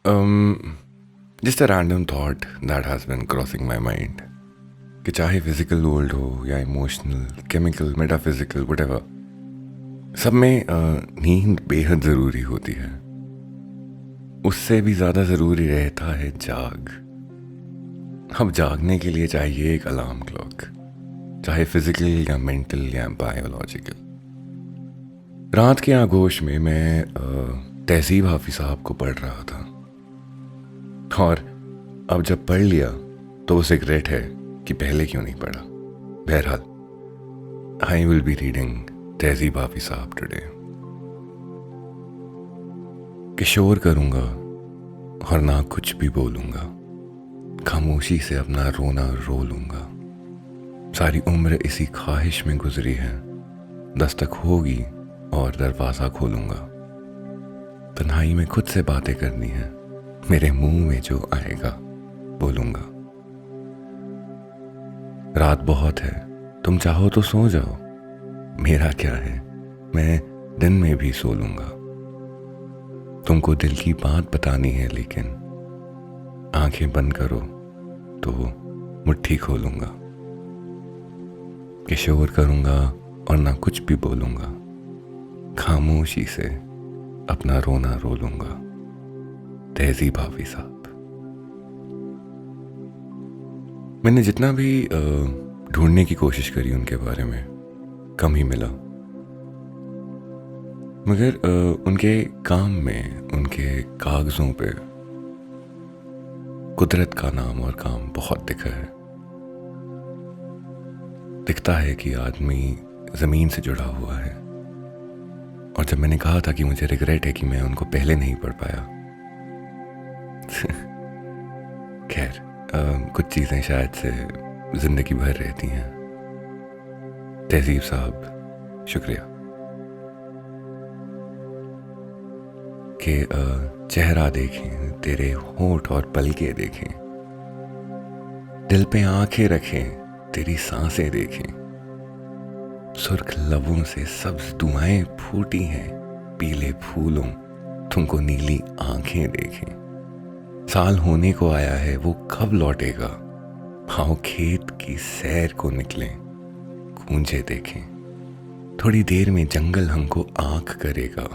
Um, just a random thought that has been crossing my mind कि चाहे physical world हो या emotional, chemical, metaphysical, whatever, सब में नींद बेहद ज़रूरी होती है। उससे भी ज़्यादा ज़रूरी रहता है जाग। अब जागने के लिए चाहिए एक अलार्म क्लॉक, चाहे फिजिकल या मेंटल या बायोलॉजिकल। रात के आगोश में मैं तहसीब हाफिज साहब को पढ़ रहा था, और अब जब पढ़ लिया तो वो सिगरेट है कि पहले क्यों नहीं पढ़ा। बहरहाल, आई विल बी रीडिंग तहसीब हाफिज साहब टुडे। कि शोर करूंगा और ना कुछ भी बोलूंगा, खामोशी से अपना रोना रो लूंगा। सारी उम्र इसी ख्वाहिश में गुजरी है, दस्तक होगी और दरवाज़ा खोलूंगा। तन्हाई में खुद से बातें करनी है, मेरे मुंह में जो आएगा बोलूंगा। रात बहुत है, तुम चाहो तो सो जाओ, मेरा क्या है, मैं दिन में भी सो लूंगा। तुमको दिल की बात बतानी है, लेकिन आंखें बंद करो तो मुट्ठी खोलूंगा। कि शोर करूंगा और ना कुछ भी बोलूंगा, खामोशी से अपना रोना रो लूंगा। तहसीब हाफिज साहब। मैंने जितना भी ढूंढने की कोशिश करी उनके बारे में, कम ही मिला। मगर उनके काम में, उनके कागजों पे कुदरत का नाम और काम बहुत दिखा है। दिखता है कि आदमी ज़मीन से जुड़ा हुआ है। और जब मैंने कहा था कि मुझे रिग्रेट है कि मैं उनको पहले नहीं पढ़ पाया, खैर, कुछ चीज़ें शायद से ज़िंदगी भर रहती हैं। तहसीब साहब, शुक्रिया। कि चेहरा देखें, तेरे होंठ और पलके देखें, दिल पे आंखें रखें, तेरी सांसें देखें। सुर्ख लबों से सब्ज दुआएं फूटी हैं, पीले फूलों तुमको नीली आंखें देखें। साल होने को आया है, वो कब लौटेगा, आओ खेत की सैर को निकलें, गूंजे देखें। थोड़ी देर में जंगल हमको आंख करेगा,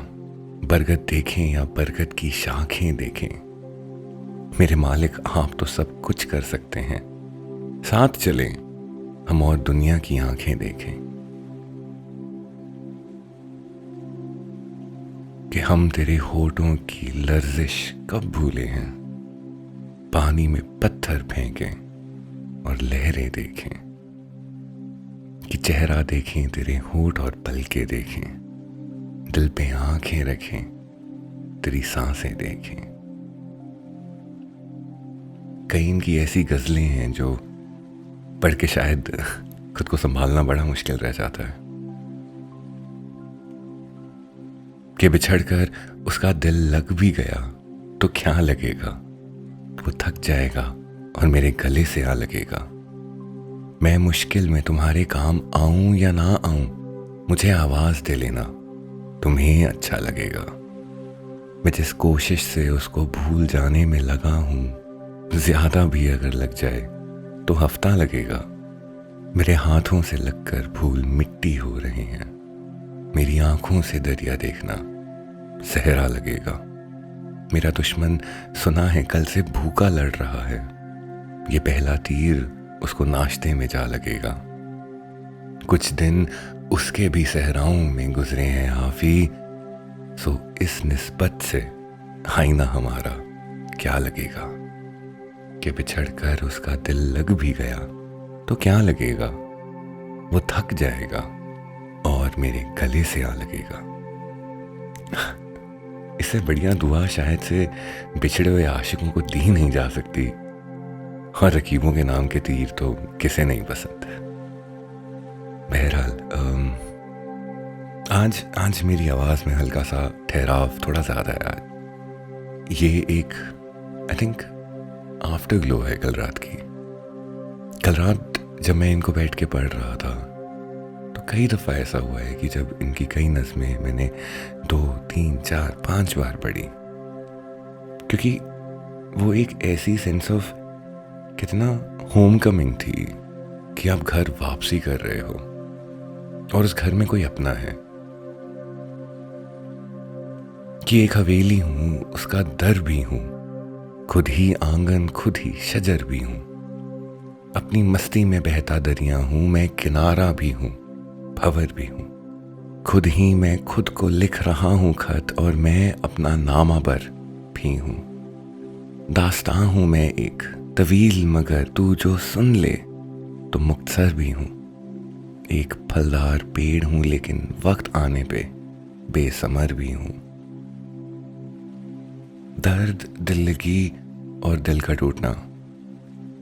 बरगद देखें या बरगद की शाखें देखें। मेरे मालिक, आप तो सब कुछ कर सकते हैं, साथ चलें हम और दुनिया की आंखें देखें। कि हम तेरे होठों की लर्जिश कब भूले हैं, पानी में पत्थर फेंकें और लहरें देखें। कि चेहरा देखें, तेरे होठ और पलके देखें, दिल पे आंखें रखें, तेरी सांसें देखें। कई इनकी ऐसी गजलें हैं जो पढ़ के शायद खुद को संभालना बड़ा मुश्किल रह जाता है। कि बिछड़कर उसका दिल लग भी गया तो क्या लगेगा, वो थक जाएगा और मेरे गले से आ लगेगा। मैं मुश्किल में तुम्हारे काम आऊं या ना आऊं, मुझे आवाज दे लेना, तुम्हें अच्छा लगेगा। मैं जिस कोशिश से उसको भूल जाने में लगा हूं, ज्यादा भी अगर लग जाए तो हफ्ता लगेगा। मेरे हाथों से लगकर फूल मिट्टी हो रहे हैं, मेरी आंखों से दरिया देखना सहरा लगेगा। मेरा दुश्मन सुना है कल से भूखा लड़ रहा है, ये पहला तीर उसको नाश्ते में जा लगेगा। कुछ दिन उसके भी सहराओं में गुजरे हैं हाफी, सो इस निस्बत से आईना हमारा क्या लगेगा। कि बिछड़कर उसका दिल लग भी गया तो क्या लगेगा, वो थक जाएगा और मेरे गले से आ लगेगा। इससे बढ़िया दुआ शायद से बिछड़े हुए आशिकों को दी नहीं जा सकती, और रकीबों के नाम के तीर तो किसे नहीं पसंद। बहरहाल, आज मेरी आवाज़ में हल्का सा ठहराव थोड़ा ज़्यादा है आज। ये एक आई थिंक आफ्टर ग्लो है कल रात की। कल रात जब मैं इनको बैठ के पढ़ रहा था तो कई दफ़ा ऐसा हुआ है कि जब इनकी कई नज़में मैंने 2, 3, 4, 5 बार पढ़ी, क्योंकि वो एक ऐसी सेंस ऑफ कितना होम कमिंग थी कि आप घर वापसी कर रहे हो और उस घर में कोई अपना है, कि एक हवेली हूं, उसका दर भी हूं, खुद ही आंगन, खुद ही शजर भी हूं, अपनी मस्ती में बहता दरिया हूं, मैं किनारा भी हूं, भंवर भी हूं, खुद ही मैं खुद को लिख रहा हूं खत, और मैं अपना नामाबर भी हूं। दास्तां हूं मैं एक तवील, मगर तू जो सुन ले तो मुक्तसर भी हूं। एक फलदार पेड़ हूं, लेकिन वक्त आने पे बेसमर भी हूं। दर्द, दिल लगी और दिल का टूटना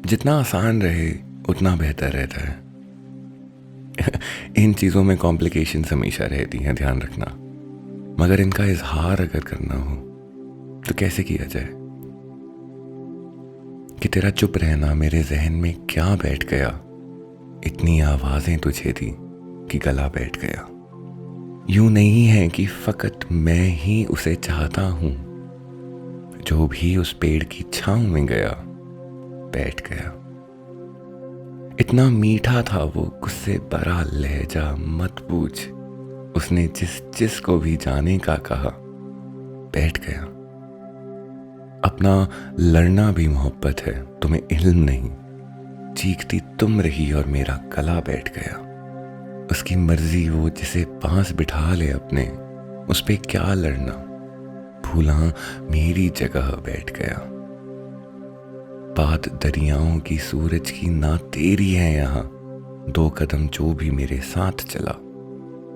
जितना आसान रहे उतना बेहतर रहता है। इन चीज़ों में कॉम्प्लिकेशंस हमेशा रहती हैं, ध्यान रखना। मगर इनका इजहार अगर करना हो तो कैसे किया जाए? कि तेरा चुप रहना मेरे जहन में क्या बैठ गया, इतनी आवाजें तुझे दी कि गला बैठ गया। यूं नहीं है कि फकत मैं ही उसे चाहता हूं, जो भी उस पेड़ की छांव में गया बैठ गया। इतना मीठा था वो गुस्से भरा लहजा, मत पूछ, उसने जिस को भी जाने का कहा बैठ गया। अपना लड़ना भी मोहब्बत है, तुम्हें इल्म नहीं, चीखती तुम रही और मेरा गला बैठ गया। उसकी मर्जी, वो जिसे पास बिठा ले अपने, उस पे क्या लड़ना, भूला मेरी जगह बैठ गया। बात दरियाओं की, सूरज की ना तेरी है यहाँ, दो कदम जो भी मेरे साथ चला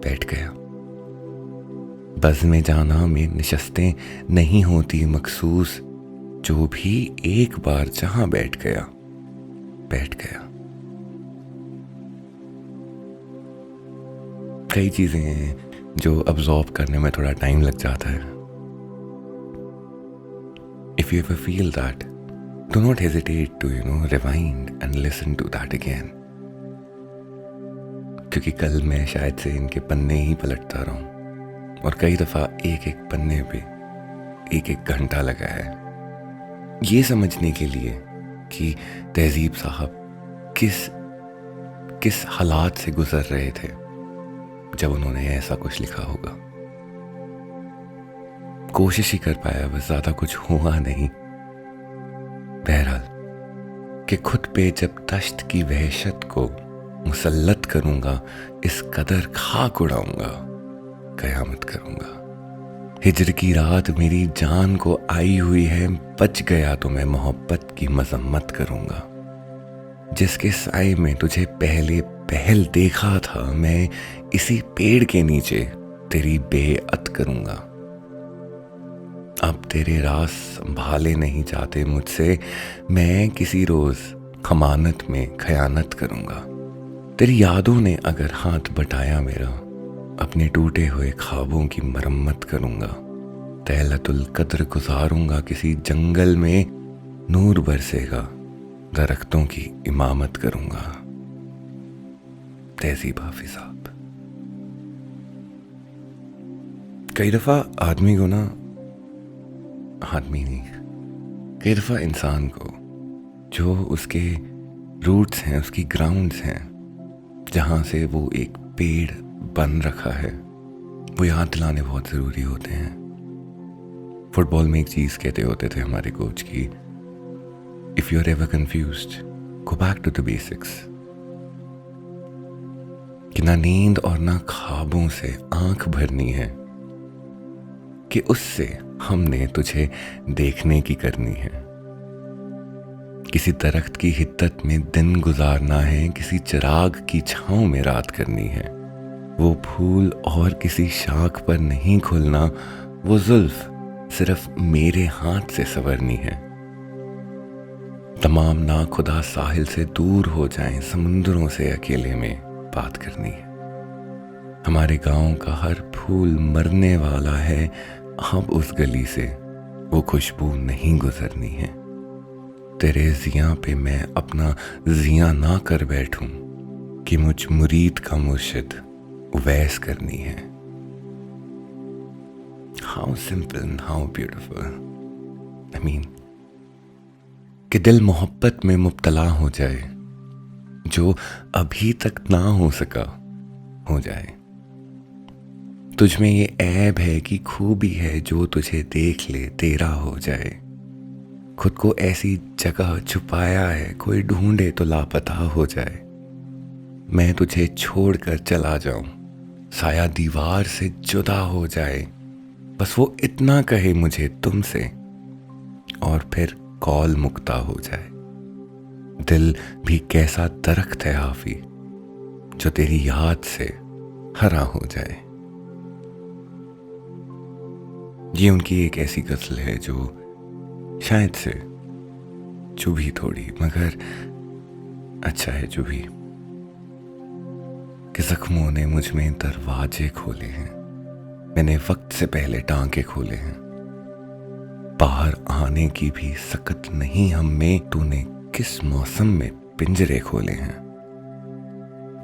बैठ गया। बज़ में जाना में निशस्तें नहीं होती मखसूस, जो भी एक बार जहां बैठ गया बैठ गया। कई चीजें हैं जो अब्जॉर्ब करने में थोड़ा टाइम लग जाता है। If you ever feel that, do not hesitate to rewind and listen to that again, क्योंकि कल मैं शायद से इनके पन्ने ही पलटता रहूं और कई दफ़ा एक एक पन्ने पे एक एक घंटा लगा है ये समझने के लिए कि तहजीब साहब किस हालात से गुजर रहे थे जब उन्होंने ऐसा कुछ लिखा होगा। कोशिश ही कर पाया, बस ज़्यादा कुछ हुआ नहीं। बहरहाल कि खुद पे जब दश्त की वहशत को मुसल्लत करूंगा, इस कदर खाक उड़ाऊंगा, कयामत करूंगा। हिजर की रात मेरी जान को आई हुई है, बच गया तो मैं मोहब्बत की मजम्मत करूंगा। जिसके साए में तुझे पहल देखा था, मैं इसी पेड़ के नीचे तेरी बेअत करूंगा। अब तेरे राज संभाले नहीं जाते मुझसे, मैं किसी रोज खमानत में खयानत करूंगा। तेरी यादों ने अगर हाथ बटाया मेरा, अपने टूटे हुए ख्वाबों की मरम्मत करूंगा। तैलतुल कद्र गुजारूंगा किसी जंगल में, नूर बरसेगा, दरख्तों की इमामत करूंगा। तहजीब हाफिज साहब। कई दफा आदमी को ना, आदमी नहीं, कई दफा इंसान को जो उसके रूट्स हैं, उसकी ग्राउंड्स हैं, जहाँ से वो एक पेड़ बन रखा है, वो याद दिलाने बहुत ज़रूरी होते हैं। फुटबॉल में एक चीज़ कहते होते थे हमारे कोच की, if you are ever confused, go back to the basics. कि ना नींद और ना ख्वाबों से आंख भरनी है, कि उससे हमने तुझे देखने की करनी है। किसी दरख्त की हिद्दत में दिन गुजारना है, किसी चिराग की छांव में रात करनी है। वो फूल और किसी शाख पर नहीं खुलना, वो जुल्फ सिर्फ मेरे हाथ से संवरनी है। तमाम नाखुदा साहिल से दूर हो जाएं, समुंदरों से अकेले में बात करनी है। हमारे गांव का हर फूल मरने वाला है, अब उस गली से वो खुशबू नहीं गुजरनी है। तेरे जिया पे मैं अपना जिया ना कर बैठूं, कि मुझ मुरीद का मुर्शिद उवैस करनी है। How simple and how beautiful. I mean, कि दिल मोहब्बत में मुब्तला हो जाए, जो अभी तक ना हो सका हो जाए। तुझ में ये ऐब है कि खूबी है, जो तुझे देख ले तेरा हो जाए। खुद को ऐसी जगह छुपाया है, कोई ढूंढे तो लापता हो जाए। मैं तुझे छोड़कर चला जाऊं, साया दीवार से जुदा हो जाए। बस वो इतना कहे मुझे तुमसे, और फिर कॉल मुक्ता हो जाए। दिल भी कैसा दरख्त है हाफी, जो तेरी याद से हरा हो जाए। ये उनकी एक ऐसी गजल है जो शायद से चुभी थोड़ी, मगर अच्छा है चुभी, कि जख्मों ने मुझ में दरवाजे खोले हैं। मैंने वक्त से पहले टांके खोले हैं। बाहर आने की भी सकत नहीं हम में, तूने किस मौसम में पिंजरे खोले हैं।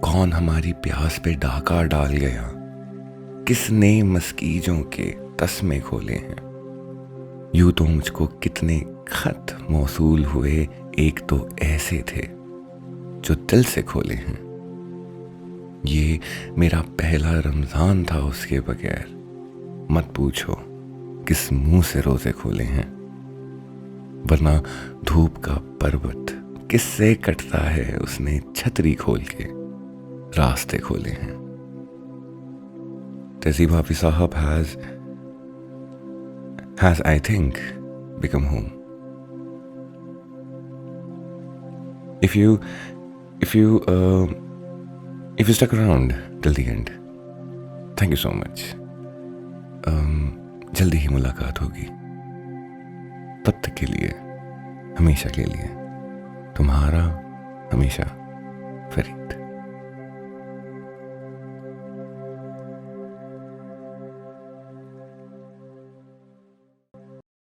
कौन हमारी प्यास पे डाका डाल गया, किसने मस्कीजों के तस्मे खोले हैं। यूं तो मुझको कितने खत मौसूल हुए, एक तो ऐसे थे जो दिल से खोले हैं। ये मेरा पहला रमजान था उसके बगैर, मत पूछो किस मुंह से रोजे खोले हैं। वरना धूप का पर्वत किससे कटता है, उसने छतरी खोल के रास्ते खोले हैं। तहजीब हाफिज साहब has I think become home. If you stuck around till the end, thank you so much. जल्दी ही मुलाकात होगी। तब तक के लिए, हमेशा के लिए, तुम्हारा हमेशा फरीद।